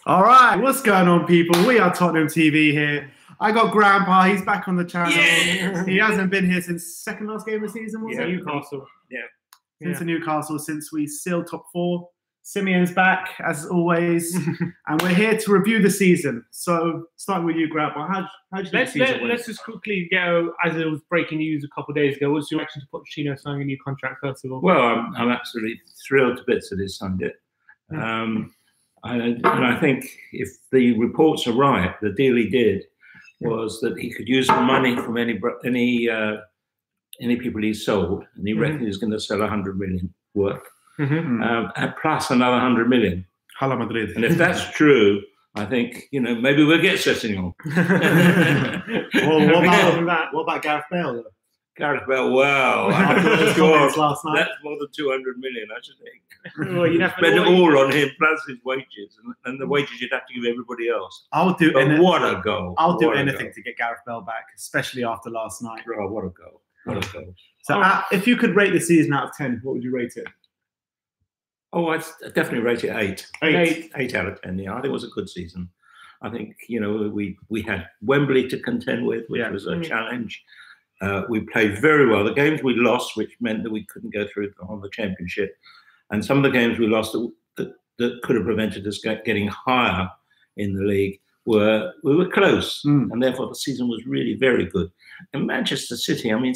All right, what's going on, people? We are Tottenham TV here. I got Grandpa. He's back on the channel. Yeah. He hasn't been here since second last game of the season, was it? Newcastle. Yeah. Since the Newcastle, since we sealed top 4. Simeon's back, as always. And we're here to review the season. So, starting with you, Grandpa, how did you think the season went? Let's just quickly go, as it was breaking news a couple of days ago, what's your reaction to Pochettino signing a new contract, first of all? Well, I'm absolutely thrilled to bits that he signed it. And I think if the reports are right, the deal he did was that he could use the money from any people he sold, and he reckoned he was going to sell 100 million worth, plus another 100 million. Hala Madrid. And if that's true, I think maybe we'll get Sessegnon. Well, what about Gareth Bale, though? Gareth Bale, wow. Last night. That's more than 200 million, I should think. Well, you'd have spend it all on him, plus his wages, and the wages you'd have to give everybody else. I'll do anything. What a goal. I'll do anything to get Gareth Bale back, especially after last night. Oh, what a goal. What a goal. So if you could rate the season out of 10, what would you rate it? Oh, I'd definitely rate it 8. 8 out of 10, yeah. I think it was a good season. I think, we had Wembley to contend with, which was a challenge. We played very well. The games we lost, which meant that we couldn't go through on the championship, and some of the games we lost that could have prevented us getting higher in the league, we were close, and therefore the season was really very good. And Manchester City, I mean,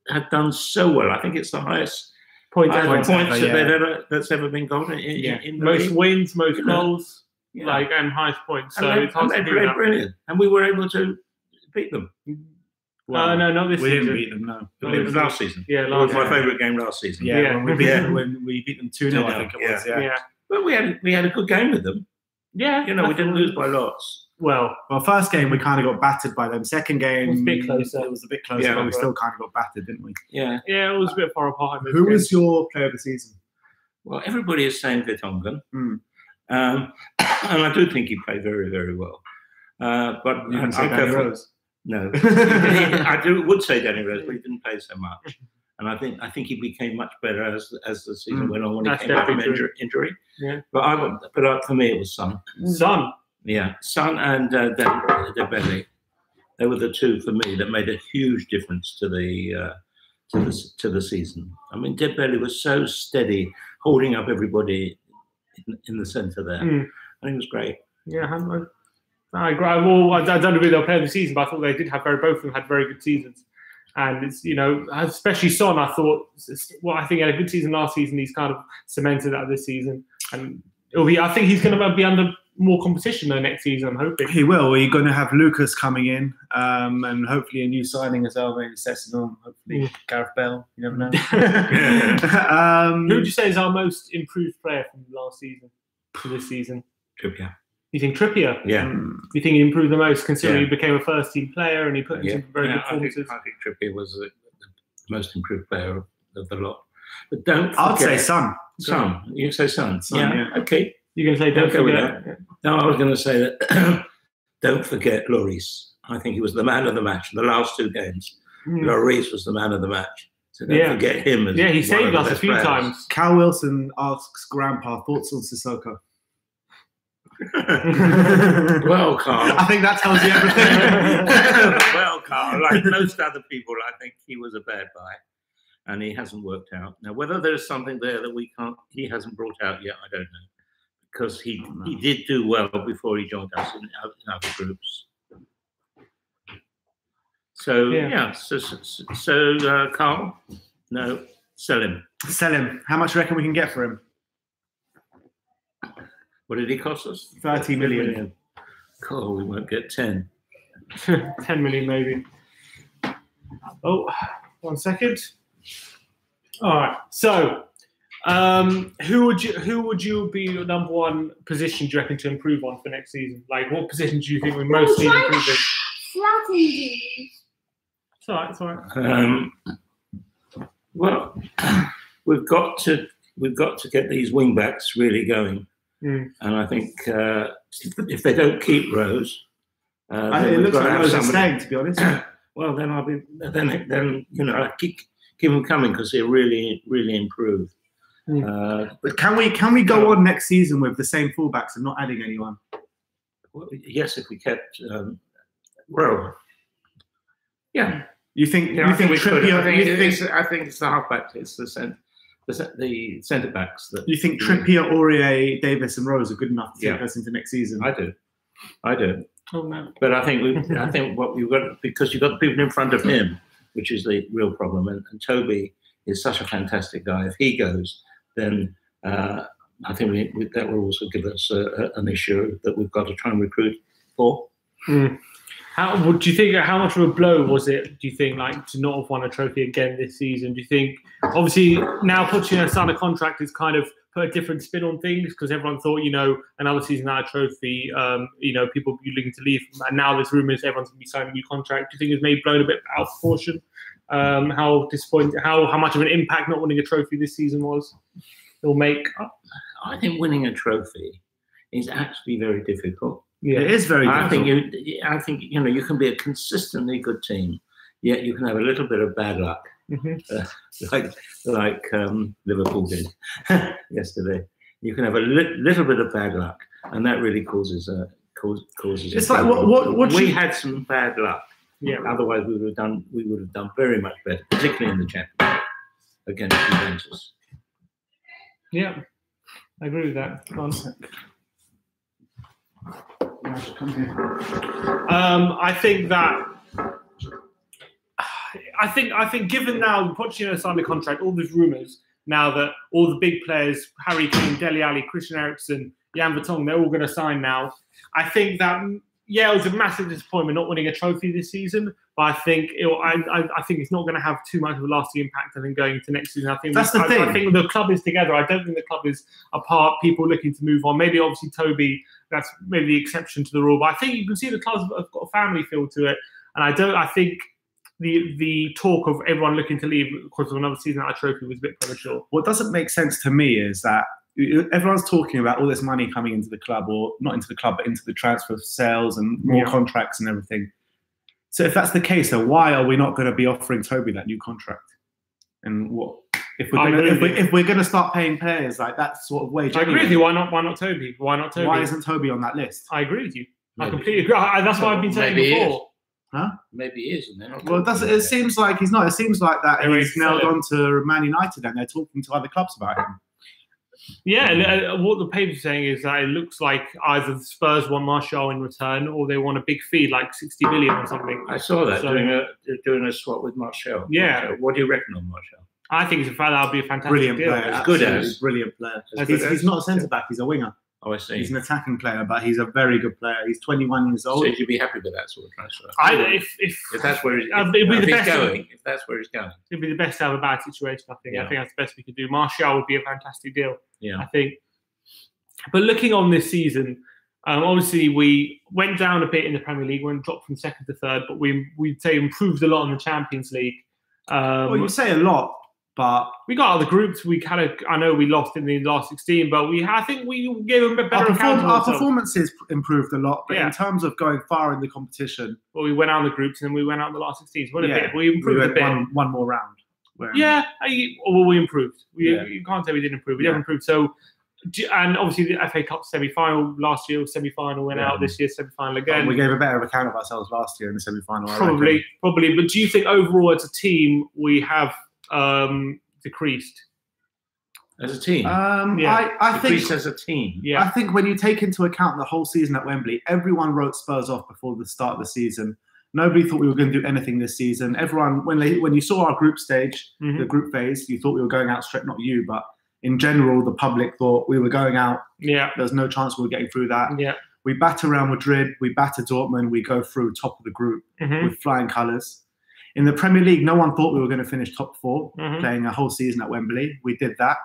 had done so well. I think it's the highest points that's ever been got in the most league. Wins, most goals, and highest points. So and they played brilliant, and we were able to beat them. Well, no, not this season. We didn't beat them, no. It was last season. Yeah, it was my favourite game last season. Yeah. When we beat them 2-0, I think it was. Yeah. But we had a good game with them. Yeah. We didn't lose by lots. Well, first game we kind of got battered by them. Second game, it was a bit closer. It was a bit closer, but we still kind of got battered, didn't we? Yeah. Yeah, it was a bit far apart. Who was your player of the season? Well, everybody is saying Vertonghen. And I do think he played very, very well. But you didn't say Danny Rose. No, would say Danny Rose, but he didn't play so much. And I think he became much better as the season went on when he came back from injury. Yeah. But for me, it was Son. Son. Yeah, Son and Dembele. They were the two for me that made a huge difference to the season. I mean, Dembele was so steady, holding up everybody in the centre there. I think it was great. Yeah, I agree. Well, I don't agree they'll play of the season, but I thought they did have both of them had very good seasons. And it's, especially Son, I thought, I think he had a good season last season. He's kind of cemented that this season. And I think he's going to be under more competition though next season, I'm hoping. He will. We're going to have Lucas coming in, and hopefully a new signing as well, maybe Sessegnon, hopefully Gareth Bale, you never know. Who would you say is our most improved player from last season to this season? Trippier. You think Trippier? Yeah. You think he improved the most, considering he became a first-team player and he put in some very good performances? I think Trippier was the most improved player of the lot. But don't forget... I'd say Son. Son. You say Son? Yeah. Okay. You're going to say don't forget? Yeah. No, I was going to say that don't forget Lloris. I think he was the man of the match. The last 2 games, Lloris was the man of the match. So don't forget him. He saved us a few times. Cal Wilson asks Grandpa thoughts on Sissoko. Well, Carl. I think that tells you everything. Well, Carl, like most other people, I think he was a bad buy, and he hasn't worked out. Now, whether there's something there that he hasn't brought out yet, I don't know, because he did do well before he joined us in other groups. So so Carl, no, sell him. Sell him. How much do you reckon we can get for him? What did he cost us? 30 million. Cool, we won't get 10. 10 million maybe. Oh, 1 second. All right. So, who would you be your number 1 position, do you reckon, to improve on for next season? Like, what position do you think we most need improving? It's all right. It's all right. Well, we've got to get these wing backs really going. And I think if they don't keep Rose, it looks like Rose is staying, to be honest. Well, then I keep them coming because they really improve. But can we go on next season with the same fullbacks and not adding anyone? yes, if we kept Rowe. Yeah. You think I think Trippier? I think it's the halfback. It's the centre backs that. You think Trippier, Aurier, Davies, and Rose are good enough to take us into next season? I do. Oh no. But I think what you've got, because you've got the people in front of him, which is the real problem. And Toby is such a fantastic guy. If he goes, then I think that will also give us an issue that we've got to try and recruit for. Mm. Do you think, how much of a blow was it, do you think, like, to not have won a trophy again this season? Do you think, obviously, now Pochettino signed a contract is kind of put a different spin on things, because everyone thought, another season without a trophy, people be looking to leave, and now there's rumours everyone's going to be signing a new contract. Do you think it's maybe blown a bit out of proportion? How disappointing, how much of an impact not winning a trophy this season was? It'll make. I think winning a trophy is actually very difficult. Yeah, it is very difficult. I think you can be a consistently good team, yet you can have a little bit of bad luck, like Liverpool did yesterday. You can have a little bit of bad luck, and that really causes. It's like what we had some bad luck. Yeah. Otherwise, we would have done very much better, particularly in the Champions against Juventus. Yeah, I agree with that. Go on. I think given now Pochettino signed a contract, all these rumours now that all the big players, Harry Kane, Dele Alli, Christian Eriksen, Jan Vertonghen, they're all going to sign now. I think that it was a massive disappointment not winning a trophy this season, but I think it's not going to have too much of a lasting impact. I think going into next season, I think that's the thing. I think the club is together. I don't think the club is apart. People looking to move on. Maybe obviously Toby, that's maybe the exception to the rule, but I think you can see the clubs have got a family feel to it. And I think the talk of everyone looking to leave because of another season at a trophy was a bit premature. What doesn't make sense to me is that everyone's talking about all this money coming into the club, or not into the club, but into the transfer sales and more contracts and everything. So if that's the case, then why are we not going to be offering Toby that new contract? And what if we're going to start paying players like that sort of wage? I agree with you. Why not Toby? Why not Toby? Why isn't Toby on that list? I agree with you. I completely agree. That's what I've been saying before. Huh? Maybe he is, and they're not. Well, it seems like he's not. It seems like that he's nailed on to Man United, and they're talking to other clubs about him. Yeah, what the paper's saying is that it looks like either the Spurs want Martial in return, or they want a big fee, like 60 million or something. I saw that, doing a swap with Martial. Yeah. What do you reckon on Martial? I think that would be a fantastic deal. Brilliant player. He's not a centre-back, he's a winger. Oh, I see. He's an attacking player, but he's a very good player. He's 21 years old. So you'd be happy with that sort of transfer? If that's where he's going, if that's where he's going, it'd be the best to have a bad situation. I think. Yeah. I think that's the best we could do. Martial would be a fantastic deal. Yeah, I think. But looking on this season, obviously we went down a bit in the Premier League. We dropped from second to third, but we'd say improved a lot in the Champions League. Well, you say a lot. But we got other groups. I know we lost in the last 16, but I think we gave them a better account. Our performances improved a lot, but in terms of going far in the competition, well, we went out in the groups and then we went out in the last 16. So we improved a bit. One more round. We improved. You can't say we didn't improve. We didn't improve. So, and obviously the FA Cup semi-final last year, semi-final went out. This year, semi-final again. We gave a better account of ourselves last year in the semi-final. Probably. But do you think overall as a team we have decreased as a team? I think decreased as a team. Yeah, I think when you take into account the whole season at Wembley, everyone wrote Spurs off before the start of the season. Nobody thought we were going to do anything this season. Everyone, when you saw our group stage, the group phase, you thought we were going out straight. Not you, but in general, the public thought we were going out. Yeah, there's no chance we were getting through that. Yeah, we batter Real Madrid, we batter Dortmund, we go through top of the group with flying colours. In the Premier League, no one thought we were going to finish top four, playing a whole season at Wembley. We did that.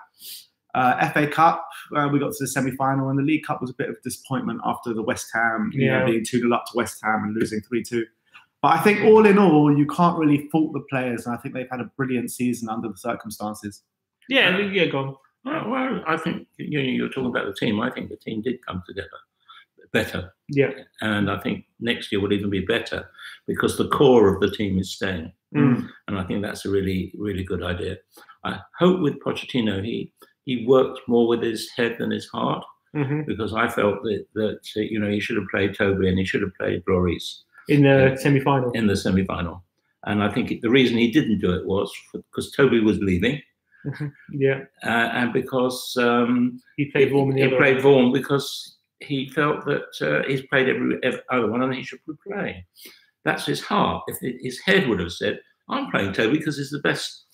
FA Cup, we got to the semi-final, and the League Cup was a bit of a disappointment after the West Ham, being 2-0 up to West Ham and losing 3-2. But I think all in all, you can't really fault the players, and I think they've had a brilliant season under the circumstances. Yeah, go on. Well, I think you're talking about the team. I think the team did come together better. Yeah. And I think next year will even be better because the core of the team is staying. And I think that's a really, really good idea. I hope with Pochettino, he works more with his head than his heart. because I felt that he should have played Tobby and he should have played Lloris in the semi-final. In the semi-final, and I think the reason he didn't do it was because Tobby was leaving. And because he played Vaughan because he felt that he's played every other one and he should be playing. That's his heart. If his head would have said, "I'm playing Tobby because he's the best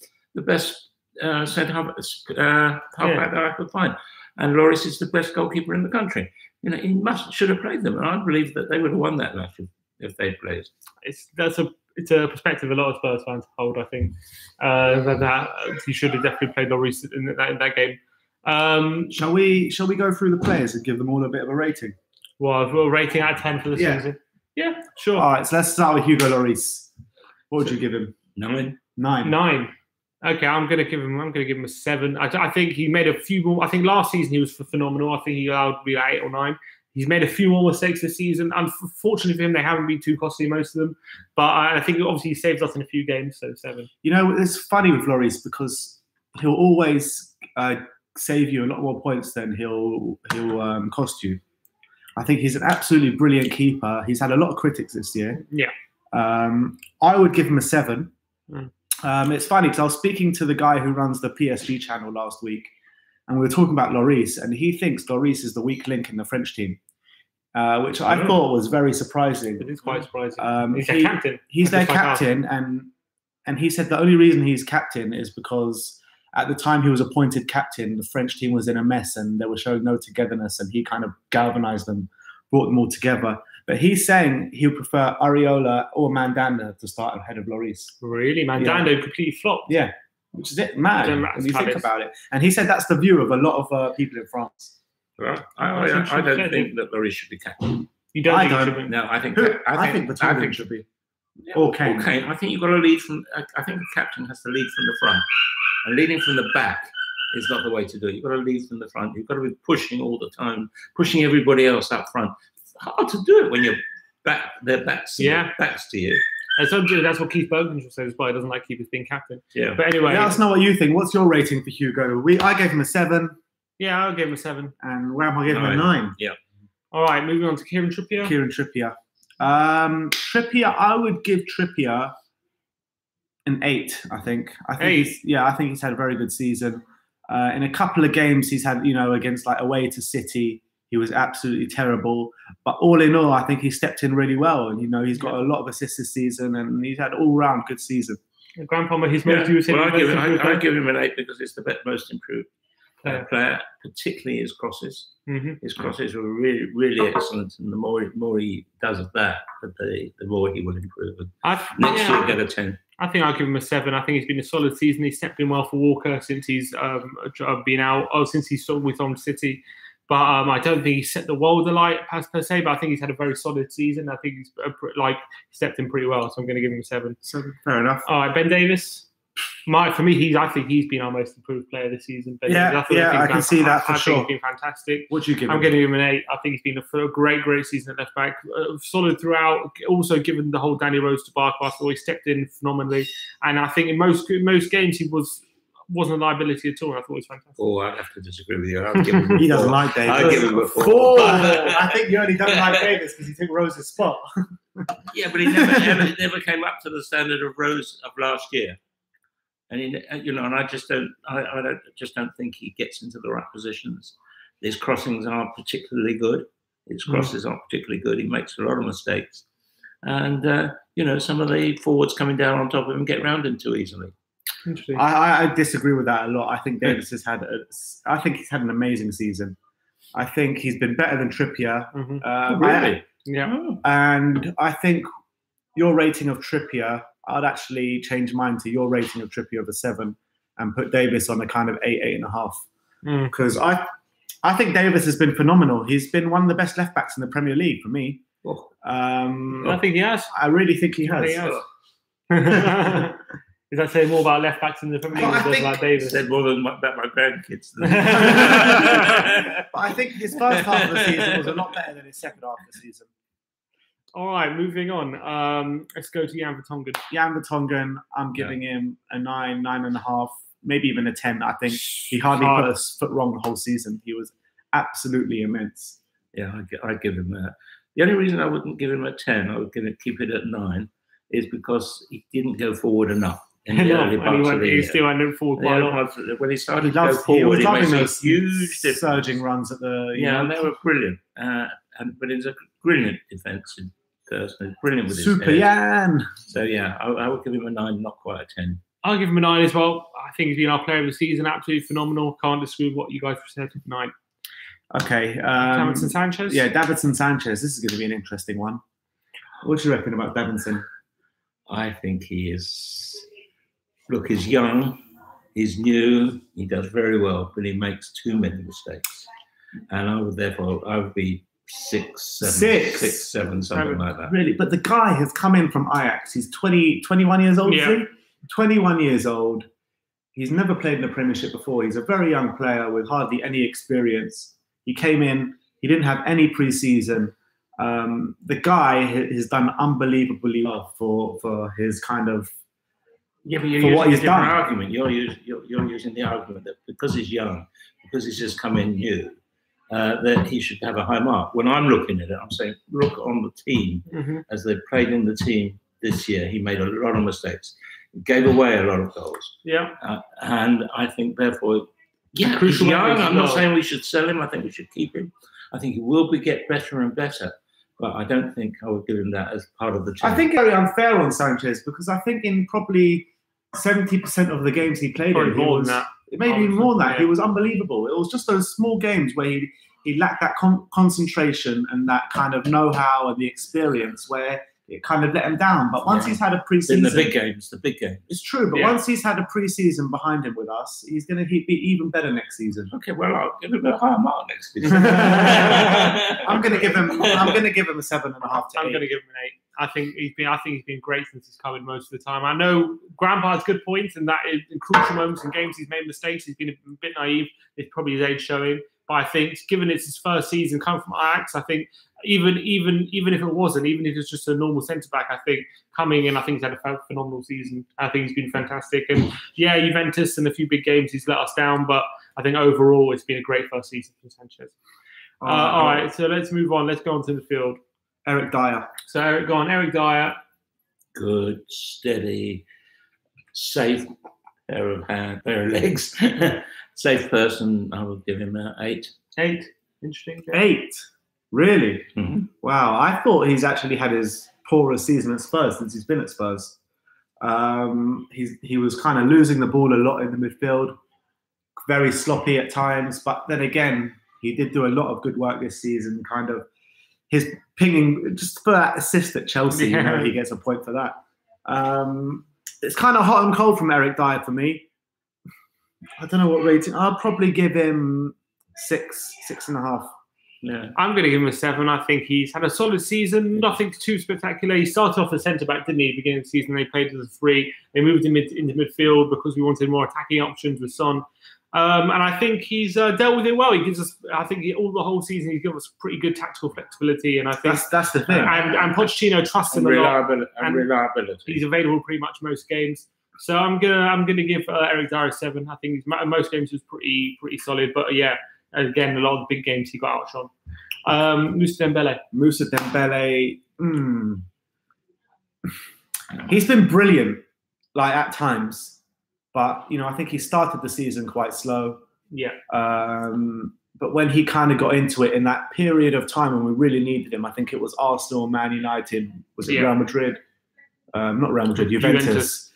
centre half back that I could find, and Lloris is the best goalkeeper in the country," he should have played them, and I believe that they would have won that match if they'd played. It's a perspective a lot of Spurs fans hold. I think that he should have definitely played Lloris in that game. Shall we go through the players and give them all a bit of a rating? Well, a rating out of 10 for the season. Yeah, sure. All right, so let's start with Hugo Lloris. What would you give him? 9. 9. Okay, I'm gonna give him a 7. I think he made a few more. I think last season he was phenomenal. I think he allowed to be 8 or 9. He's made a few more mistakes this season. Unfortunately for him, they haven't been too costly, most of them. But I think obviously he saved us in a few games, so 7. It's funny with Lloris because he'll always save you a lot more points than he'll cost you. I think he's an absolutely brilliant keeper. He's had a lot of critics this year. Yeah. I would give him a 7. It's funny because I was speaking to the guy who runs the PSG channel last week, and we were talking about Lloris, and he thinks Lloris is the weak link in the French team, which I thought was very surprising. It is quite surprising. He's their captain. He's their captain, and he said the only reason he's captain is because at the time he was appointed captain, the French team was in a mess and they were showing no togetherness, and he kind of galvanized them, brought them all together. But he's saying he would prefer Areola or Mandanda to start ahead of Lloris. Really? Mandanda completely flopped? Yeah. Which is mad when you think about it. And he said that's the view of a lot of people in France. Well, I don't think that Lloris should be captain. You don't think he should be? No, I think Vertonghen should be. Yeah, or Kane. I think you've got to lead from. I think the captain has to lead from the front, and leading from the back is not the way to do it. You've got to lead from the front. You've got to be pushing all the time, pushing everybody else up front. It's hard to do it when you're their backs to you. That's what Keith Bergman says, but he doesn't like keepers being captain. Yeah. But anyway. Let us know what you think. What's your rating for Hugo? I gave him a 7. Yeah, I'll give him a 7. And Grandpa gave him a 9. Yeah. All right, moving on to Kieran Trippier. Trippier, I would give Trippier an 8, I think. I think he's had a very good season. In a couple of games he's had, against away to City, he was absolutely terrible. But all in all, I think he stepped in really well. And, he's got a lot of assists this season and he's had all-round good season. Grandpa, his most I give him an 8 because it's the most improved player, particularly his crosses. His crosses were really, really excellent. And the more he does of that, the more he will improve. Next year, he'll get a 10. I think I'll give him a 7. I think it's been a solid season. He's stepped in well for Walker since he's been out. since he's with City. But I don't think he set the world alight per se. But I think he's had a very solid season. I think he's stepped in pretty well. So I'm going to give him a 7. 7, fair enough. All right, Ben Davies. For me, I think he's been our most improved player this season. I can see that for sure. I think he's been fantastic. What do you give him? I'm going to give him an 8. I think he's been a great season at left back. Solid throughout. Also, given the whole Danny Rose debacle, I thought he stepped in phenomenally. And I think in most games he wasn't a liability at all. I thought it was fantastic. Oh, I'd have to disagree with you. I'd give him he doesn't like Davies. I'd give him a 4. I think you only don't like Davies because you took Rose's spot. Yeah, but he never came up to the standard of Rose of last year. And and I just don't think he gets into the right positions. His crossings aren't particularly good. He makes a lot of mistakes, and some of the forwards coming down on top of him get round him too easily. I disagree with that a lot. I think Davies he's had an amazing season. I think he's been better than Trippier. Really? And I think your rating of Trippier, I'd actually change mine to your rating of Trippier of a 7 and put Davies on a kind of 8, 8.5. Because I think Davies has been phenomenal. He's been one of the best left backs in the Premier League for me. I think he has. I really think he has. Is that saying more about left backs in the Premier League than about Davies? Said more than about my grandkids. But I think his first half of the season was a lot better than his second half of the season. All right, moving on. Let's go to Jan Vertonghen. Jan Vertonghen, I'm giving him a 9, 9.5, maybe even a 10. I think he hardly put a foot wrong the whole season. He was absolutely immense. Yeah, I'd give him that. The only reason I wouldn't give him a 10, I would keep it at 9, is because he didn't go forward enough. In the early parts of the year. He still went forward quite a lot. When he started to go forward, he made those huge surging runs at the... and they were brilliant. But he's a brilliant defensive person. Brilliant with his head. Super Jan! So, yeah, I would give him a 9, not quite a 10. I'll give him a 9 as well. I think he's been our player of the season. Absolutely phenomenal. Can't disagree with what you guys have said. 9. Okay. Davinson Sanchez? Yeah, Davinson Sanchez. This is going to be an interesting one. What do you reckon about Davinson? I think he is... Look, he's young, he's new, he does very well, but he makes too many mistakes. And I would be 6, 7, something like that. Really? But the guy has come in from Ajax. He's 21 years old, is he? 21 years old. He's never played in the Premiership before. He's a very young player with hardly any experience. He came in, he didn't have any pre-season. The guy has done unbelievably well for his kind of... Yeah, but you're using a different argument. You're using the argument that because he's young, because he's just come in new, that he should have a high mark. When I'm looking at it, I'm saying, look on the team. As they've played in the team this year, he made a lot of mistakes. He gave away a lot of goals. Yeah. And I think, therefore, he's young. I'm not saying we should sell him. I think we should keep him. I think he will get better and better. But I don't think I would give him that as part of the team. I think very unfair on Sanchez because I think in probably 70% of the games he played in, more than that. Maybe even more than that. He was unbelievable. It was just those small games where he lacked that concentration and that kind of know-how and the experience where it kind of let him down. But once he's had a pre-season... In the big games. It's true, but once he's had a pre-season behind him with us, he's going to be even better next season. Okay, well, I'll give him a higher mark next season. I'm going to give him a 7.5 to 8. I'm going to give him an 8. I think he's been great since he's come in most of the time. I know Grandpa has good points, and that in crucial moments in games he's made mistakes. He's been a bit naive. It's probably his age showing. But I think, given it's his first season coming from Ajax, I think even if it wasn't, even if it's just a normal centre back, I think coming in, I think he's had a phenomenal season. I think he's been fantastic. And yeah, Juventus and a few big games he's let us down, but I think overall it's been a great first season for Sanchez. All right, so let's move on. Let's go on to the field. Eric Dier. So Eric Dier. Good, steady, safe pair of legs. Safe person. I would give him an 8. 8. Interesting. 8. Really? Mm-hmm. Wow. I thought he's actually had his poorest season at Spurs since he's been at Spurs. He was kind of losing the ball a lot in the midfield, very sloppy at times. But then again, he did do a lot of good work this season. Kind of his pinging, just for that assist at Chelsea, you know, he gets a point for that. It's kind of hot and cold from Eric Dier for me. I don't know what rating. I'll probably give him 6, 6.5. Yeah. I'm going to give him a 7. I think he's had a solid season, nothing too spectacular. He started off as centre-back, didn't he, beginning of the season? They played as a 3. They moved him into midfield because we wanted more attacking options with Son. And I think he's dealt with it well. He gives us, I think, all the whole season he's given us pretty good tactical flexibility, and I think that's the thing. And Pochettino trusts him a lot. And reliability. He's available pretty much most games. So I'm gonna give Eric Dier a 7. I think most games was pretty solid, but yeah, again, a lot of the big games he got outshone. Moussa Dembele. He's been brilliant, like at times. But, you know, I think he started the season quite slow. Yeah. But when he kind of got into it in that period of time when we really needed him, I think it was Arsenal, Man United, was it Real Madrid? Not Real Madrid, Juventus.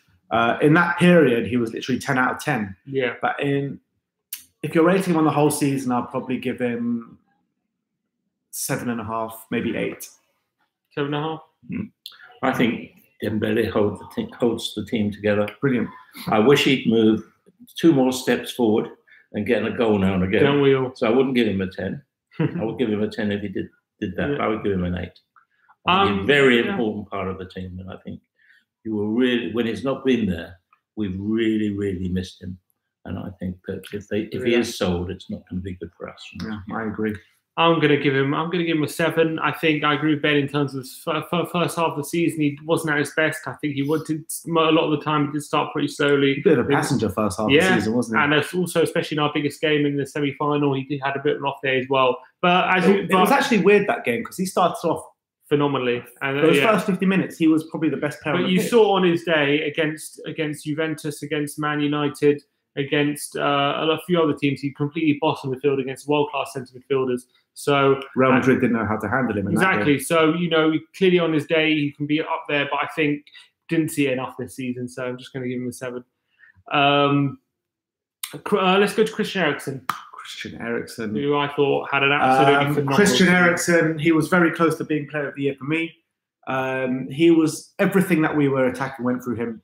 In that period, he was literally 10 out of 10. Yeah. But if you're rating him on the whole season, I'll probably give him 7.5, maybe 8. 7.5? I think Dembele holds the team together. Brilliant. I wish he'd move 2 more steps forward and get a goal now and again. Don't we all? So I wouldn't give him a 10. I would give him a 10 if he did that. Yeah. I would give him an 8. A very important part of the team, and I think you will really, when he's not been there, we've really, really missed him. And I think that if he is sold, it's not going to be good for us. Yeah, I agree. I'm gonna give him a 7. I think I agree with Ben in terms of the first half of the season. He wasn't at his best. I think he wanted a lot of the time. He did start pretty slowly. A bit of a passenger first half of the season, wasn't he? And also, especially in our biggest game in the semi-final, he had a bit of an off day as well. But it was actually weird that game because he started off phenomenally. And those first 50 minutes, he was probably the best player. But you saw on his day against Juventus, against Man United, against a few other teams, he completely bossed in the field against world-class centre midfielders. So Real Madrid didn't know how to handle him. Exactly. So clearly on his day he can be up there, but I think didn't see it enough this season. So I'm just going to give him a 7. Let's go to Christian Eriksen. Christian Eriksen, who I thought had an absolutely phenomenal Christian Eriksen, he was very close to being Player of the Year for me. He was everything that we were attacking went through him.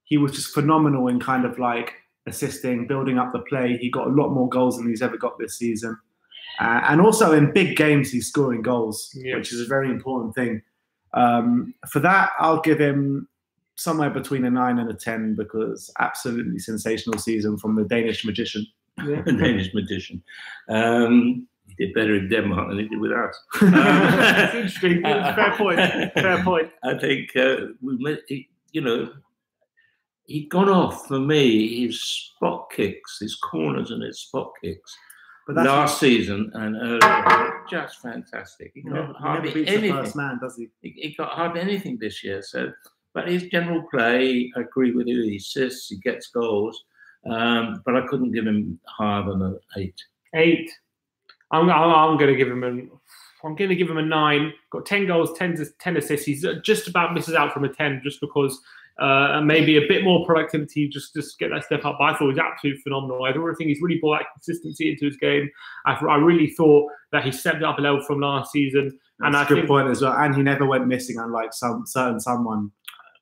He was just phenomenal in kind of like assisting, building up the play. He got a lot more goals than he's ever got this season. And also in big games, he's scoring goals, which is a very important thing. For that, I'll give him somewhere between a 9 and a 10 because absolutely sensational season from the Danish magician. Yeah. The Danish magician. He did better in Denmark than he did with us. That's interesting. Fair point. Fair point. I think he'd gone off for me. His spot kicks, his corners, and his spot kicks. But last season and earlier, just fantastic. He got hardly anything. The first man, does he? He got hardly anything this year. So, but his general play, I agree with you. He assists, he gets goals, but I couldn't give him higher than an 8. 8. I'm going to give him a 9. Got 10 goals, 10 assists. He's just about misses out from a 10 just because. Maybe a bit more productivity, just get that step up. But I thought he was absolutely phenomenal. I think he's really brought that consistency into his game. I really thought that he stepped up a level from last season. That's a good point as well. And he never went missing, unlike someone.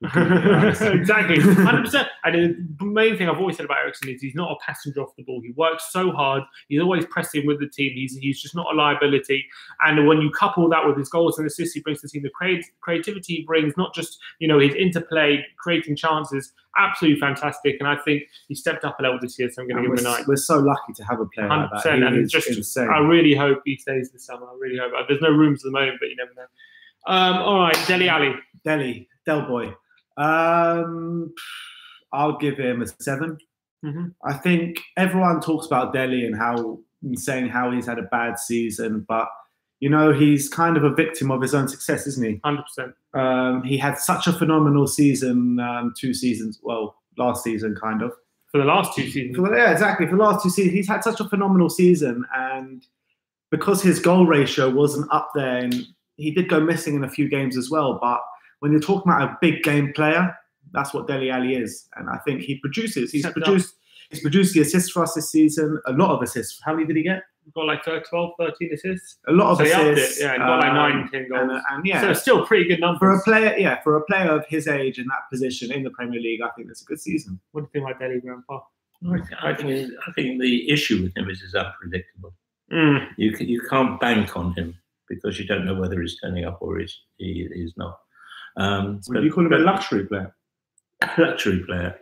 Exactly, 100%. And the main thing I've always said about Eriksen is he's not a passenger off the ball. He works so hard. He's always pressing with the team. He's just not a liability. And when you couple that with his goals and assists he brings to the team, the creativity he brings, not just his interplay, creating chances, absolutely fantastic. And I think he stepped up a level this year, so I'm going to give him a 9. We're so lucky to have a player like that. And just insane. I really hope he stays this summer. I really hope. There's no rooms at the moment, but you never know. All right, Dele Alli. Del Boy. I'll give him a 7. Mm-hmm. I think everyone talks about Dele and saying how he's had a bad season, but he's kind of a victim of his own success, isn't he? 100%. He had such a phenomenal season, 2 seasons. Well, last season, kind of. For the last 2 seasons. Yeah, exactly. For the last 2 seasons, he's had such a phenomenal season, and because his goal ratio wasn't up there, and he did go missing in a few games as well, but when you're talking about a big game player, that's what Dele Alli is. And I think he produces. He's produced the assists for us this season, a lot of assists. How many did he get? He got like 12, 13 assists. A lot of assists. He got like 9, 10 goals. And yeah. So it's still pretty good numbers. For a player of his age in that position in the Premier League, I think that's a good season. What do you think about Dele, Grandpa? I think the issue with him is he's unpredictable. Mm. You can't bank on him because you don't know whether he's turning up or he's not. Would you call him a luxury player? Luxury player?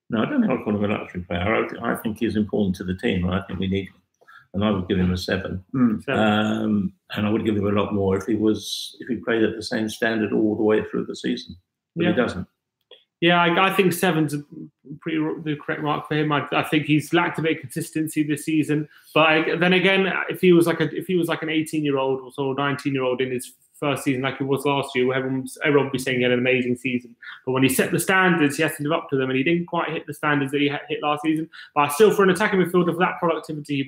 No, I don't think I'd call him a luxury player. I think he's important to the team, and I think we need him. And I would give him a 7. And I would give him a lot more if he played at the same standard all the way through the season. But he doesn't. Yeah, I think 7's the correct mark for him. I think he's lacked a bit of consistency this season. But then again, if he was like an 18-year-old or so, 19-year-old in his first season like it was last year, everyone would be saying he had an amazing season. But when he set the standards, he has to live up to them, and he didn't quite hit the standards that he hit last season. But still, for an attacking midfielder, for that productivity he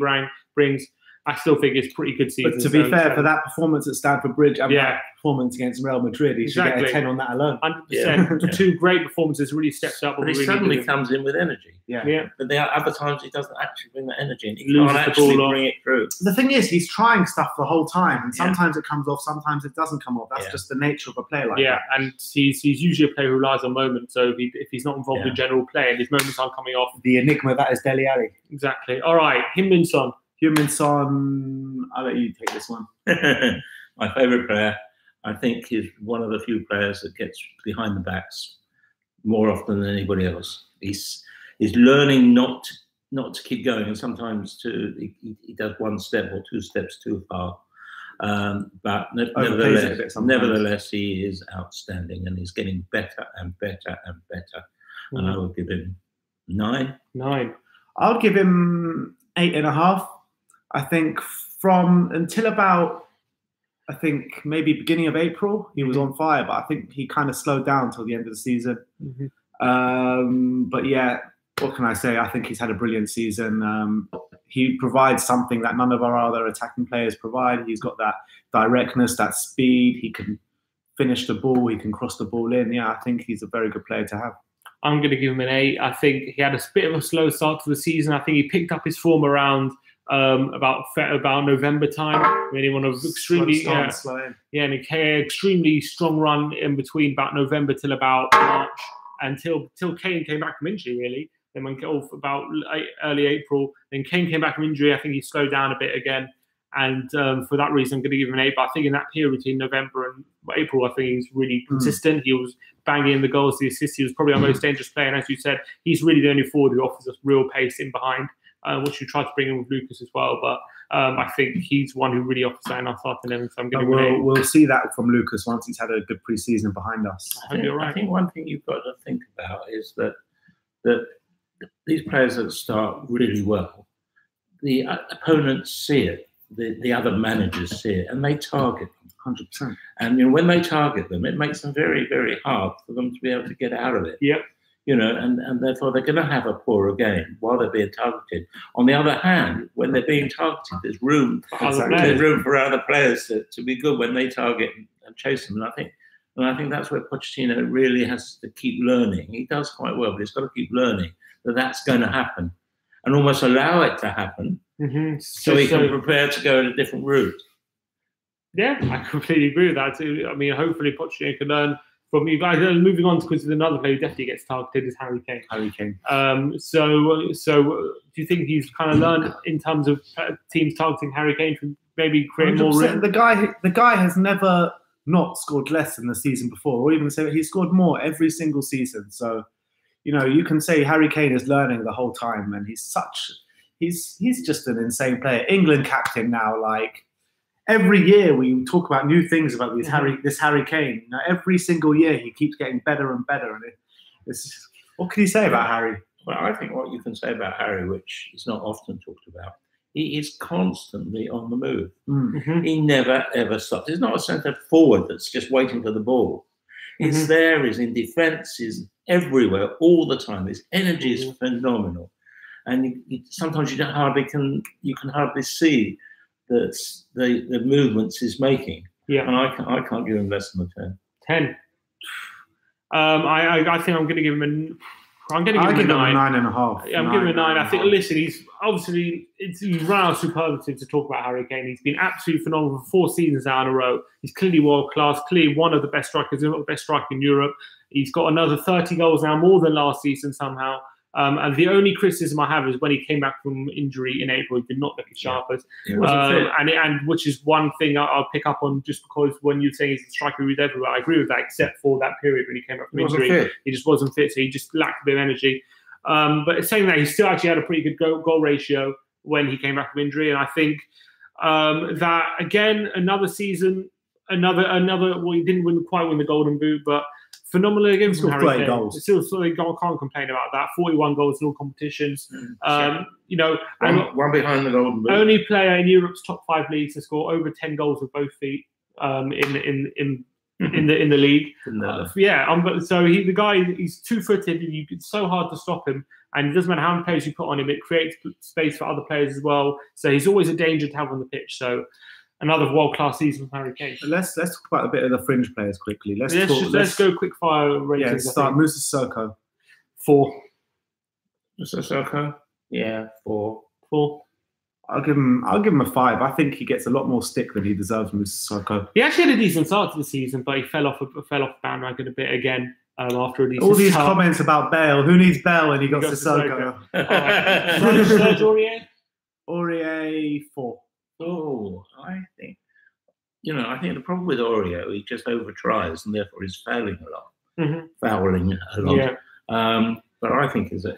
brings, I still think it's a pretty good season. But to be fair, for that performance at Stamford Bridge and that performance against Real Madrid, he should get a 10 on that alone. 100%. 2 great performances, really stepped up. But he suddenly comes in with energy. Yeah. But there are other times he doesn't actually bring that energy in. He can't actually bring it through. The thing is, he's trying stuff the whole time, and sometimes it comes off, sometimes it doesn't come off. That's just the nature of a player like that. Yeah, and he's usually a player who relies on moments. So if he's not involved in general play and his moments aren't coming off. The enigma that is Dele Alli. Exactly. All right, Heung-Min Son. Heung-Min Son, I'll let you take this one. My favourite player, I think, is one of the few players that gets behind the backs more often than anybody else. He's learning not not to keep going, and sometimes he does one step or two steps too far. But nevertheless, he is outstanding, and he's getting better and better and better. And I would give him 9. I would give him 8.5. I think until about, maybe beginning of April, he was on fire, but I think he kind of slowed down till the end of the season. But yeah, what can I say? I think he's had a brilliant season. He provides something that none of our other attacking players provide. He's got that directness, that speed. He can finish the ball. He can cross the ball in. Yeah, I think he's a very good player to have. I'm going to give him an 8. I think he had a bit of a slow start to the season. I think he picked up his form around about November time when he won an extremely and he had an extremely strong run in between about November till about March, until Kane came back from injury, really. Then when about early April, then Kane came back from injury. I think he slowed down a bit again, and for that reason, I'm going to give him an 8. But I think in that period between November and April, I think he's really consistent. He was banging in the goals, the assists. He was probably our most dangerous player, and as you said, he's really the only forward who offers us real pace in behind, which we tried to bring in with Lucas as well. But I think he's one who really offers that in our starting 11. So I'm going to we'll see that from Lucas once he's had a good pre-season behind us. I think one thing you've got to think about is that these players that start really well, the opponents see it, the other managers see it, and they target them 100%. And when they target them, it makes them very, very hard for them to be able to get out of it. Yep. And therefore they're going to have a poorer game while they're being targeted. On the other hand, when they're being targeted, there's room for other players to be good when they target and chase them. And I think that's where Pochettino really has to keep learning. He does quite well, but he's got to keep learning that that's going to happen and almost allow it to happen so he can prepare to go in a different route. Yeah, I completely agree with that too. I mean, hopefully Pochettino can learn from you guys. Moving on, because another player who definitely gets targeted is Harry Kane. So do you think he's kind of learned in terms of teams targeting Harry Kane to maybe create more room? The guy has never not scored less than the season before, or even say he's scored more every single season. So, you can say Harry Kane is learning the whole time, and he's just an insane player. England captain now, like every year we talk about new things about this Harry Kane. Every single year he keeps getting better and better. And what can you say about Harry? Well, I think what you can say about Harry, which is not often talked about, he is constantly on the move. He never, ever stops. He's not a centre forward that's just waiting for the ball. He's there, he's in defence, he's everywhere all the time. His energy is phenomenal. And sometimes you can hardly see the movements he's making. Yeah. And I can't give him less than a 10. 10. I think I'm going to give him a 9. 9.5. I'm giving him a 9. I think, listen, he's run out of superlative to talk about Harry Kane. He's been absolutely phenomenal for 4 seasons now in a row. He's clearly world class, clearly one of the best strikers, if not the best striker in Europe. He's got another 30 goals now, more than last season somehow. And the only criticism I have is when he came back from injury in April, he did not look as sharp as, and which is one thing I'll pick up on, just because when you're saying he's a striker who's everywhere, I agree with that, except for that period when he came back from injury. He just wasn't fit, so he just lacked a bit of energy. But saying that, he still actually had a pretty good goal ratio when he came back from injury, and I think that again, another season, well, he didn't quite win the Golden Boot, but phenomenal against Harry Kane. Goals. Still, can't complain about that. 41 goals in all competitions. One behind the Golden Boot. Only player in Europe's top 5 leagues to score over 10 goals with both feet in the league. So the guy, he's 2-footed, and it's so hard to stop him. And it doesn't matter how many players you put on him; it creates space for other players as well. So he's always a danger to have on the pitch. So. Another world-class season from Harry Kane. Let's talk about a bit of the fringe players quickly. Let's go quick fire ratings. Yeah, start Moussa Sissoko. 4. Moussa Sissoko? Yeah, 4. I'll give him a 5. I think he gets a lot more stick than he deserves, Moussa Sissoko. He actually had a decent start to the season, but he fell off the bandwagon a bit again after a decent All these start. comments about Bale. Who needs Bale? And he got Sissoko. Serge Aurier? Aurier, 4. Oh, I think the problem with Aurier, he just over tries and therefore he's fouling a lot. Yeah. But but I think he's a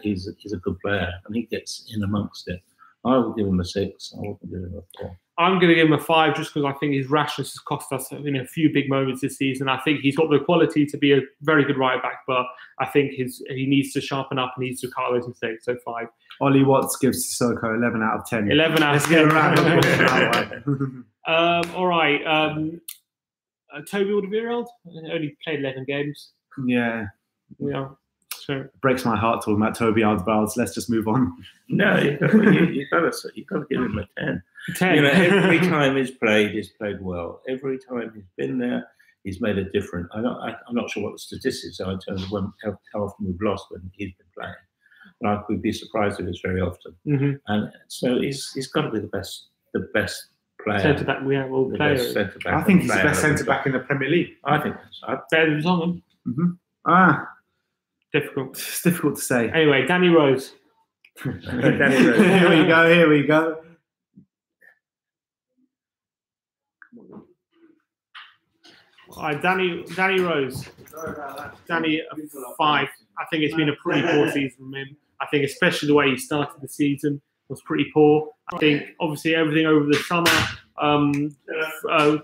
good player, and he gets in amongst it. I will give him a 6. I wouldn't give him a 4. I'm going to give him a 5 just because I think his rashness has cost us in a few big moments this season. I think he's got the quality to be a very good right back, but I think he needs to sharpen up and needs to cut those mistakes. So 5. Ollie Watts gives Sissoko 11 out of 10. 11 out of 10. Let's get around. All right. Toby Alderweireld only played 11 games. Yeah. So it breaks my heart talking about Toby Alderweireld. Let's just move on. No, you've got to give him a 10. 10. You know, every time he's played well. Every time he's been there, he's made a difference. I'm not sure what the statistics are in terms of how often we've lost when he's been playing. But I would be surprised if it's very often. Mm-hmm. And so he's got to be the best player. Centre back, we have all players. I think he's the best centre back in the Premier League. I think so. Better than Vertonghen. Mm-hmm. Difficult. It's difficult to say. Anyway, Danny Rose. Danny Rose. Here we go. All right, Danny Rose. Danny, 5. I think it's been a pretty poor season from him. I think especially the way he started the season was pretty poor. I think obviously everything over the summer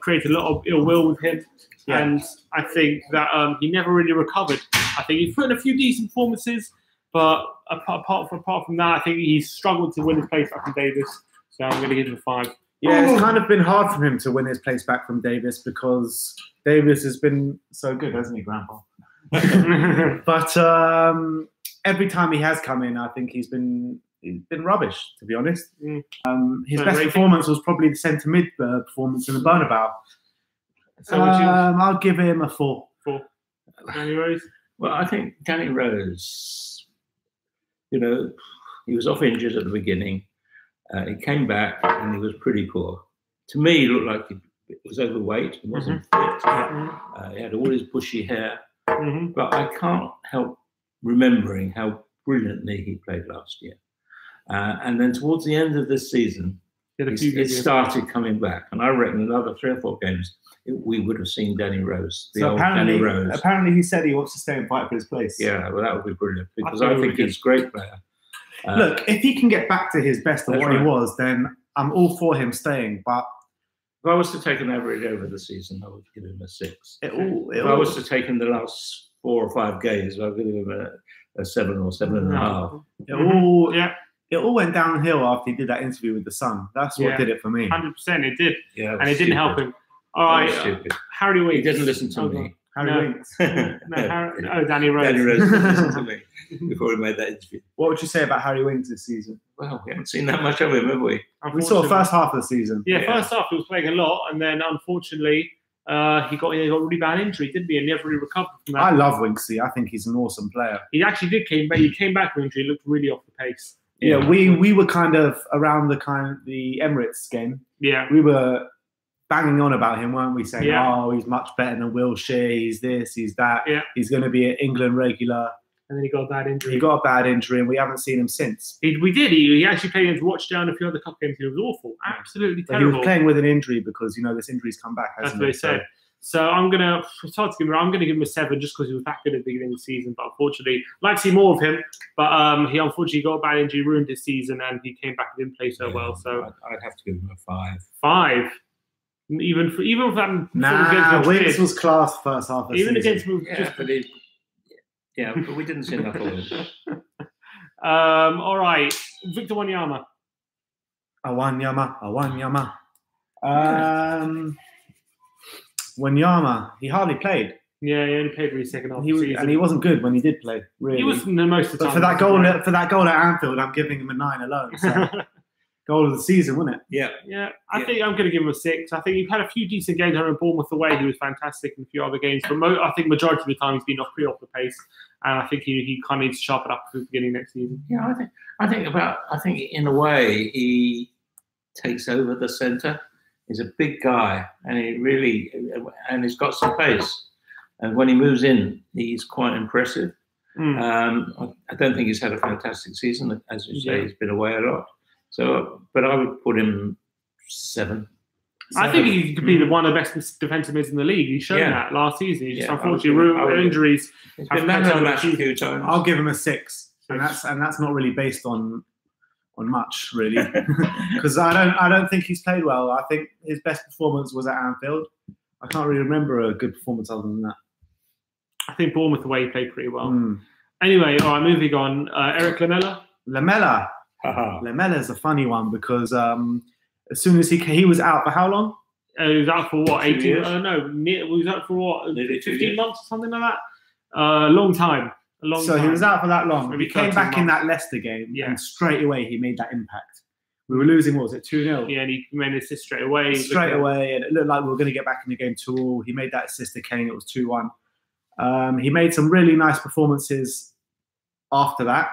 created a lot of ill will with him. Yeah. And I think that he never really recovered. I think he's put in a few decent performances, but apart from that, I think he's struggled to win his place back from Davies. So I'm going to give him a 5. Yeah, it's kind of been hard for him to win his place back from Davies because Davies has been so good, hasn't he, Grandpa? But every time he has come in, I think he's been rubbish, to be honest. His best performance was probably the centre mid performance in the Bernabeu. So I'll give him a 4. 4. Danny Rose? Well, I think Danny Rose, you know, he was off injured at the beginning. He came back and he was pretty poor. To me, he looked like he was overweight. He wasn't fit. He had all his bushy hair. But I can't help remembering how brilliantly he played last year. And then towards the end of this season, it started coming back. And I reckon another 3 or 4 games, we would have seen Danny Rose. Danny Rose. Apparently he said he wants to stay and fight for his place. Yeah, well, that would be brilliant because I think he's a great player. Look, if he can get back to his best of what he was, then I'm all for him staying. But if I was to take an average over the season, I would give him a 6. If I was to take him the last 4 or 5 games, I would give him a 7 or 7.5. It all went downhill after he did that interview with The Sun. That's what did it for me. 100%, it did. Yeah, and it didn't help him. All right, Harry Winks. He didn't listen to me. Harry Winks. Danny Rose. Danny Rose didn't listen to me before he made that interview. What would you say about Harry Winks this season? Well, we haven't seen that much of him, have we? We saw the first half of the season. Yeah, first half he was playing a lot, and then unfortunately he got a really bad injury, didn't he? And never really recovered from that. I love Winksy. I think he's an awesome player. He actually did came back. He came back from injury. He looked really off the pace. Yeah, we were kind of around the Emirates game. Yeah, we were banging on about him, weren't we? Saying, "Oh, he's much better than Wilshere. He's this, he's that. Yeah. He's going to be an England regular." And then he got a bad injury. And we haven't seen him since. We did. He actually played against Watchdown a few other cup games. It was awful, absolutely terrible. He was playing with an injury because this injury's come back. That's what they said. So I'm gonna give him a 7 just because he was that good at the beginning of the season. But unfortunately, I'd like to see more of him. But he unfortunately got a bad injury, ruined his season, and he came back and didn't play so well. So I'd have to give him a 5. 5. Even for that. Nah, Winks was class first half of the season. Against but we didn't see enough of him. All right, Victor Wanyama. Wanyama. Wanyama, he hardly played. Yeah, he only played really second half of the season. And he wasn't good when he did play, really. He wasn't the most of the time. But for that goal at Anfield, I'm giving him a 9 alone. So goal of the season, wasn't it? Yeah. I think I'm going to give him a 6. I think he's had a few decent games over in Bournemouth away. He was fantastic in a few other games. But I think majority of the time he's been off the pace. And I think he kind of needs to sharpen up at the beginning next season. Yeah, I think in a way he takes over the centre. He's a big guy, and he's got some pace. And when he moves in, he's quite impressive. I don't think he's had a fantastic season, as you say. He's been away a lot. So, but I would put him 7. I think he could be one of the best defensive mids in the league. He's shown that last season. He just unfortunately injuries. He's been man of the match a few times. I'll give him a 6. and that's not really based on much, really, because I don't think he's played well. I think his best performance was at Anfield. I can't really remember a good performance other than that. I think Bournemouth away played pretty well. Anyway, all right, moving on. Erik Lamela. Lamela's a funny one because as soon as he was out for how long? He was out for what, 18? He was out for what, 15 months or something like that? Long time. So he was out for that long. He came back in that Leicester game, and straight away he made that impact. We were losing, what was it, 2-0? Yeah, and he made an assist straight away. And it looked like we were going to get back in the game 2-2. He made that assist to Kane, it was 2-1. He made some really nice performances after that.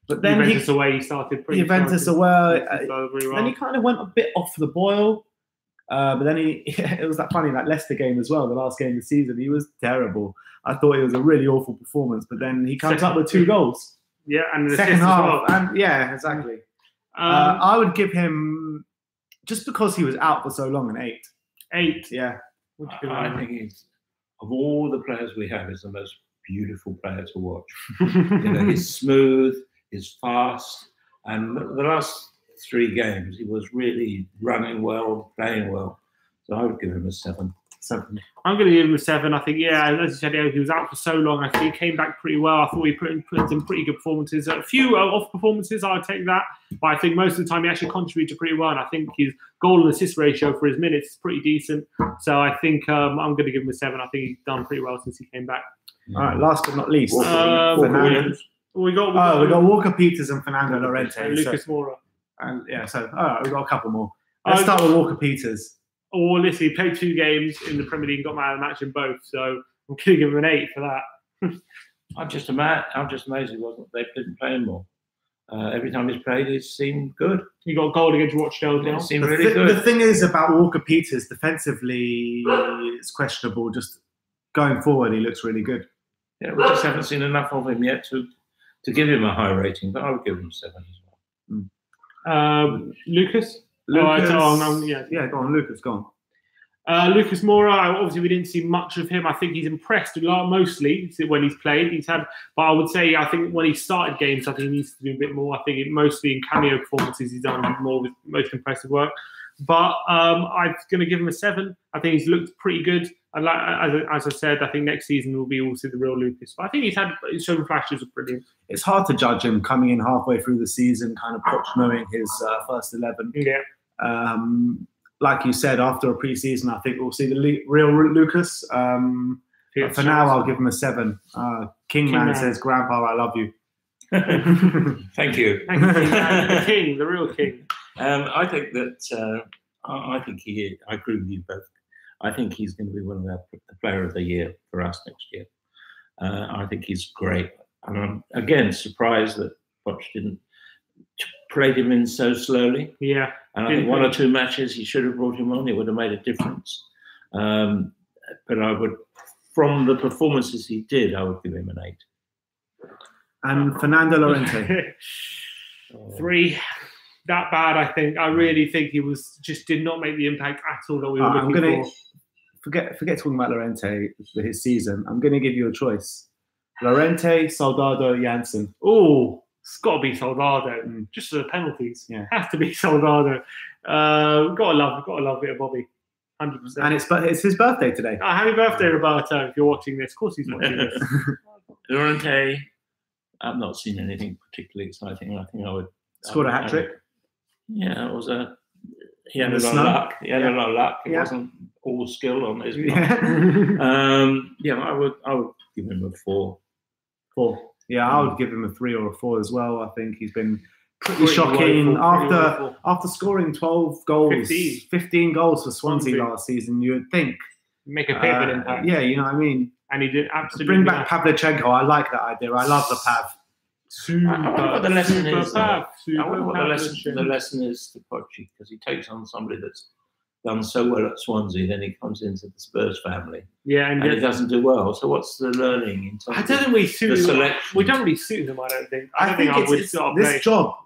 But then Juventus away, he started pretty Juventus away. Then he kind of went a bit off the boil. But then it was that funny, that Leicester game as well, the last game of the season. He was terrible. I thought it was a really awful performance, but then he comes up with 2 goals. Yeah, and the second half. As well. And exactly. I would give him, just because he was out for so long, an 8. 8? Yeah. I think he's, of all the players we have, is the most beautiful player to watch. He's smooth, he's fast, and the last 3 games he was really running well, playing well. So I would give him a 7. I'm going to give him a 7. I think, as you said, he was out for so long. I think he came back pretty well. I thought he put in some pretty good performances. A few off performances, I would take that. But I think most of the time he actually contributed pretty well. And I think his goal and assist ratio for his minutes is pretty decent. So I think I'm going to give him a 7. I think he's done pretty well since he came back. All right, last but not least, we got Walker Peters and Fernando Llorente. And Lucas Moura. And all right, we've got a couple more. Let's start with Walker Peters. Listen, he played 2 games in the Premier League and got man of the match in both, so I'm going to give him an 8 for that. I'm just amazed he wasn't. They didn't play him more. Every time he's played, it seemed good. He got a goal against Rochdale. It seemed really good. The thing is about Walker Peters, defensively, it's questionable. Just going forward, he looks really good. Yeah, we just haven't seen enough of him yet to give him a high rating, but I would give him 7 as well. Lucas? Go on, Lucas, go on. Lucas Moura, obviously we didn't see much of him. I think he's impressed a lot, mostly when he's played. But I would say, I think when he started games, I think he needs to do a bit more. I think mostly in cameo performances, he's done more with most impressive work. But I'm going to give him a 7. I think he's looked pretty good. As I said, I think next season we'll see the real Lucas. But I think he's shown flashes of brilliant. It's hard to judge him coming in halfway through the season, kind of knowing his first 11. Yeah. Like you said, after a pre-season, I think we'll see the real Lucas. But for now, I'll give him a 7. Kingman says, "Grandpa, I love you." Thank you. Thank you, the king, the real king. I think that I agree with you both. I think he's going to be one of the player of the year for us next year. I think he's great, and I'm again surprised that Poch didn't played him in so slowly. Yeah, and I think 1 or 2 matches he should have brought him on. It would have made a difference. But I would, from the performances he did, I would give him an 8. And Fernando Llorente, 3. That bad, I think. I really think he did not make the impact at all that we were looking for. Forget talking about Llorente for his season. I'm going to give you a choice: Llorente, Soldado, Janssen. Oh, it's got to be Soldado. Just for the penalties. Yeah, has to be Soldado. Got to love a bit of Bobby. 100%. And it's his birthday today. Oh, happy birthday, Roberto! If you're watching this, of course he's watching this. Llorente, I've not seen anything particularly exciting. I think I would scored a hat-trick. Yeah, it was he had a lot of luck. He had a lot of luck. It wasn't all skill on his part. I would give him a 4. 4. Yeah, I would give him a 3 or a 4 as well. I think he's been pretty shocking after scoring 12 goals, 15 goals for Swansea last season. You would think make a bit of an impact. Yeah, you know what I mean. And he did absolutely bring back Pavlyuchenko. I like that idea. I love the Pav. I wonder what the lesson is. I wonder what the lesson is to Pochettino, because he takes on somebody that's done so well at Swansea, then he comes into the Spurs family. Yeah, and he doesn't do well. So what's the learning in terms of the selection? We don't really suit him, I don't think. I think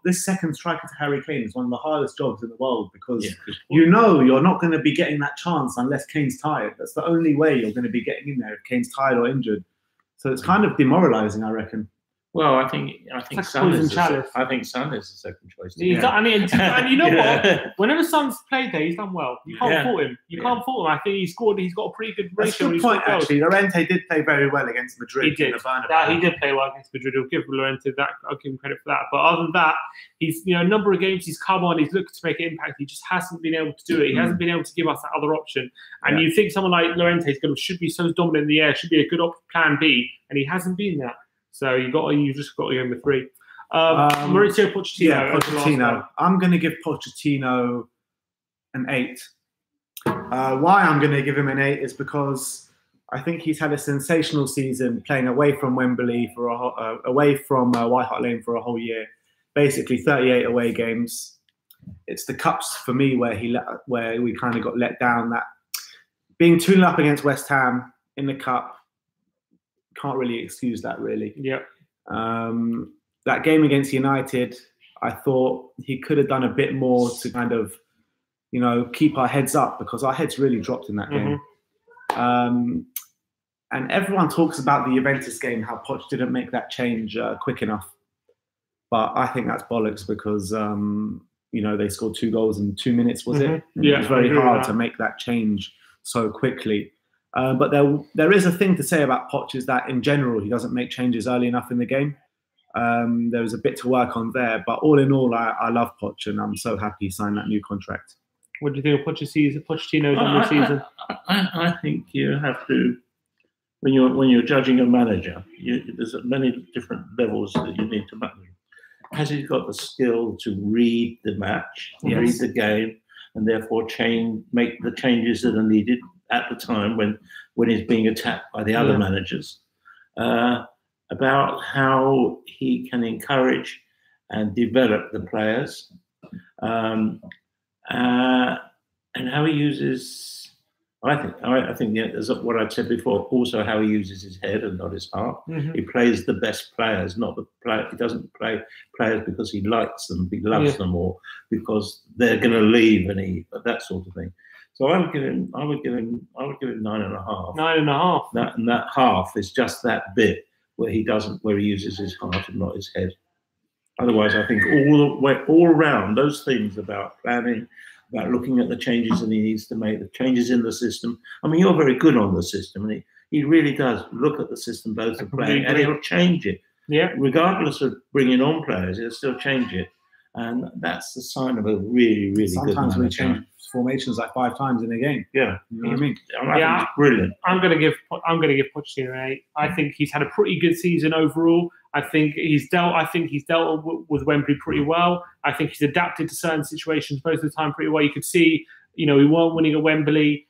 this second striker to Harry Kane is one of the hardest jobs in the world, because you're not going to be getting that chance unless Kane's tired. That's the only way you're going to be getting in there if Kane's tired or injured. So it's kind of demoralising, I reckon. Well, I think like Son is chalice. I think Son is the second choice. And you know what? Whenever Son's played there, he's done well. You can't fault him. You can't fault him. I think he's got a pretty good ratio. That's a good point, actually. Llorente did play very well against Madrid. He did. He did play well against Madrid. I'll give Llorente that. I'll give him credit for that. But other than that, he's a number of games he's come on. He's looked to make an impact. He just hasn't been able to do it. He hasn't been able to give us that other option. And you think someone like Llorente should be so dominant in the air, should be a good plan B, and he hasn't been that. So you just got to go with 3. Mauricio Pochettino. Yeah, Pochettino. I'm going to give Pochettino an 8. Why I'm going to give him an 8 is because I think he's had a sensational season playing away from Wembley away from White Hart Lane for a whole year. Basically, 38 away games. It's the cups for me where we kind of got let down. That being 2-0 up against West Ham in the cup. Can't really excuse that, really. Yeah. That game against United, I thought he could have done a bit more to kind of, keep our heads up, because our heads really dropped in that game. And everyone talks about the Juventus game, how Poch didn't make that change quick enough. But I think that's bollocks because, they scored 2 goals in 2 minutes, was it? Yeah, it was very hard to make that change so quickly. But there is a thing to say about Poch, is that in general he doesn't make changes early enough in the game. There was a bit to work on there, but all in all, I love Poch and I'm so happy he signed that new contract. What do you think of Pochettino's on this season? I think you have to, when you're judging a manager, there's many different levels that you need to manage. Has he got the skill to read the match, read the game, and therefore make the changes that are needed at the time when he's being attacked by the other managers, about how he can encourage and develop the players, and how he uses. I think as what I've said before. Also, how he uses his head and not his heart. He plays the best players, not the player. He doesn't play players because he likes them, he loves them, or because they're going to leave, that sort of thing. So I would give him 9.5. 9.5. And that half is just that bit where he uses his heart and not his head. Otherwise, I think all around those things about planning, about looking at the changes that he needs to make, the changes in the system. I mean, you're very good on the system, and he really does look at the system both of playing, and he'll change it. Yeah. Regardless of bringing on players, he'll still change it. And that's the sign of a really, really good manager. Sometimes we change formations like 5 times in a game. Yeah, you know what I mean. I think it's brilliant. I'm going to give Pochettino an 8. I think he's had a pretty good season overall. I think he's dealt with Wembley pretty well. I think he's adapted to certain situations most of the time pretty well. You could see, we weren't winning at Wembley.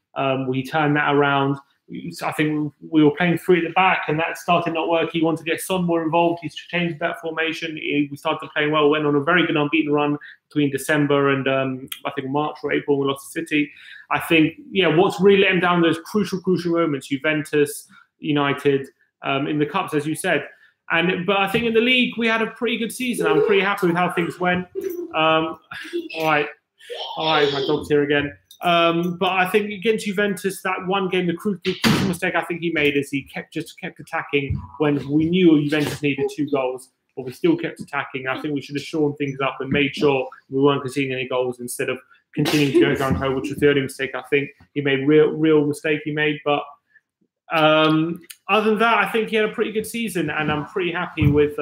We turned that around. I think we were playing 3 at the back, and that started not working. He wanted to get Son more involved. He's changed that formation. We started playing well. Went on a very good unbeaten run between December and I think March or April when we lost to City. I think, what's really let him down those crucial moments, Juventus, United, in the Cups, as you said. But I think in the league, we had a pretty good season. I'm pretty happy with how things went. All right, my dog's here again. But I think against Juventus, that one game, the crucial mistake I think he made is he kept attacking when we knew Juventus needed 2 goals, but we still kept attacking. I think we should have shortened things up and made sure we weren't conceding any goals instead of continuing to go down hill, which was the only mistake I think he made. Real mistake he made. But other than that, I think he had a pretty good season, and I'm pretty happy with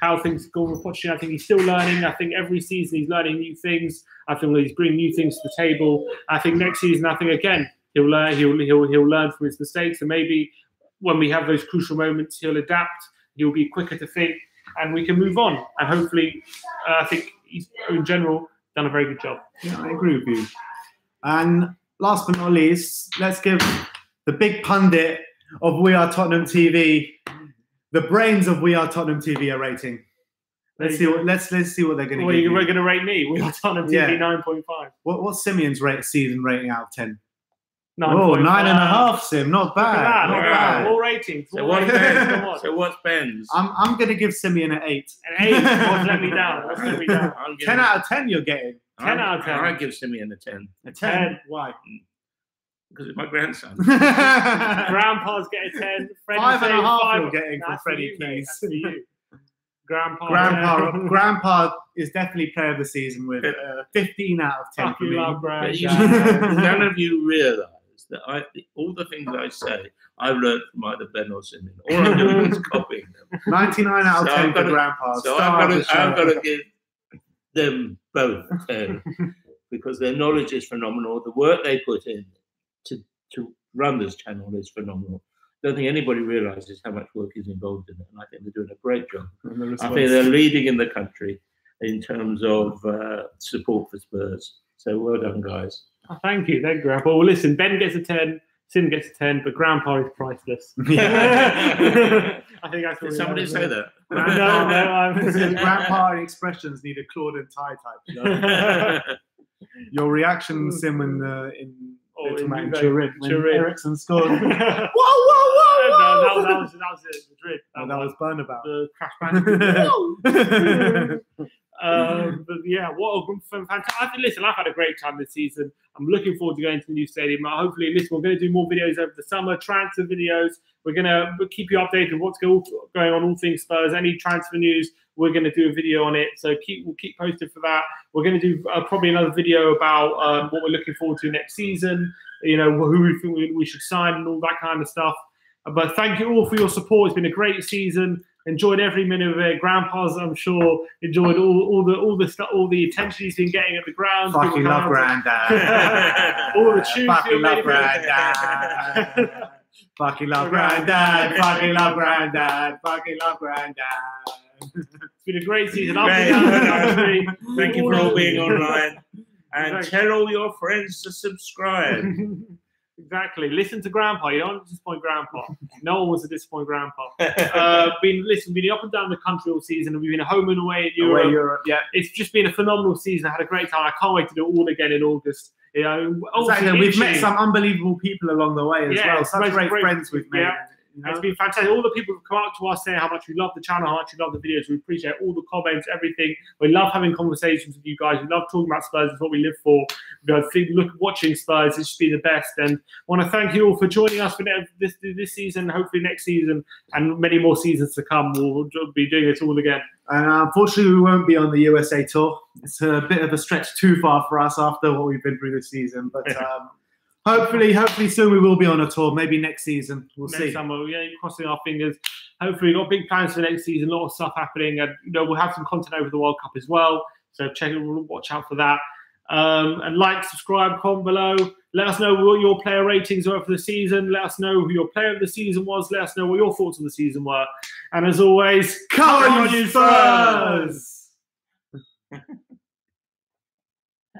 how things go with Pochettino. I think he's still learning. I think every season he's learning new things. I think he's bringing new things to the table. I think next season, I think again he'll learn from his mistakes, and maybe when we have those crucial moments, he'll adapt. He'll be quicker to think, and we can move on. And hopefully, I think he's in general done a very good job. Yeah, I agree with you. And last but not least, let's give the big pundit of We Are Tottenham TV, the brains of We Are Tottenham TV, a rating. Let's see what they're going to give you. We're going to rate me. We Are Tottenham TV 9.5. What's Simeon's season rating out of 10? 9.5. 9.5, Sim. Not bad. Not bad. More ratings. So what's Ben's? I'm going to give Simeon an 8. An 8? Let me down. 10 out of 10 you're getting. 10 out of 10. I give Simeon a 10. A 10? Why? Because it's my grandson. Grandpa's getting a 10. 5.5 you're getting from Freddie Keys. That's for you. Grandpa is definitely player of the season with 15 out of 10 for me. None of you realise that all the things I say, I learned from either Ben or Simon. All I'm doing is copying them. 99 out of 10 for Grandpa. So I've got to give them both 10 because their knowledge is phenomenal. The work they put in to run this channel is phenomenal. I don't think anybody realises how much work is involved in it, and I think they're doing a great job. I think they're leading in the country in terms of support for Spurs. So well done, guys. Oh, thank you, Grandpa. Well, listen, Ben gets a 10, Sim gets a 10, but Grandpa is priceless. Yeah. I think that's what Did somebody say that? No, Grandpa expressions need a Claude and Ty type. Your reaction, Sim, in Turin, when Eriksen scored. Whoa! No, that was it. Madrid. That was Burnabout. The Crash Bandicoot. But yeah, what a fantastic! Listen, I've had a great time this season. I'm looking forward to going to the new stadium. Hopefully, listen, we're going to do more videos over the summer, transfer videos. We're going to keep you updated on what's going on, all things Spurs. Any transfer news, we're going to do a video on it. So we'll keep posted for that. We're going to do probably another video about what we're looking forward to next season. You know, who we think we should sign and all that kind of stuff. But thank you all for your support. It's been a great season. Enjoyed every minute of it. Grandpa's, I'm sure, enjoyed all the attention he's been getting at the ground. Fucking love Granddad. All the tunes. Fucking love Granddad. Fucking love Granddad. Fucking love Granddad. Fucking love Granddad. It's been a great season. Thank you for all being online. And tell all your friends to subscribe. Exactly. Listen to Grandpa. You don't want to disappoint Grandpa. No one wants to disappoint Grandpa. Been up and down the country all season, and we've been home and away in Europe. Yeah. It's just been a phenomenal season. I had a great time. I can't wait to do it all again in August. You know, exactly. We've met some unbelievable people along the way as well. Such great friends we've made. Yeah. You know? It's been fantastic. All the people who've come up to us saying how much we love the channel, how much we love the videos. We appreciate all the comments, everything. We love having conversations with you guys. We love talking about Spurs. It's what we live for. Watching Spurs. It's just been the best. And I want to thank you all for joining us for this season, hopefully next season, and many more seasons to come. We'll be doing it all again. And unfortunately, we won't be on the USA tour. It's a bit of a stretch too far for us after what we've been through this season. But hopefully soon we will be on a tour. Maybe next season. We'll see. Summer, yeah, crossing our fingers. Hopefully, we've got big plans for next season. A lot of stuff happening, and we'll have some content over the World Cup as well. So watch out for that. And like, subscribe, comment below. Let us know what your player ratings were for the season. Let us know who your player of the season was. Let us know what your thoughts on the season were. And as always, come on, you Spurs!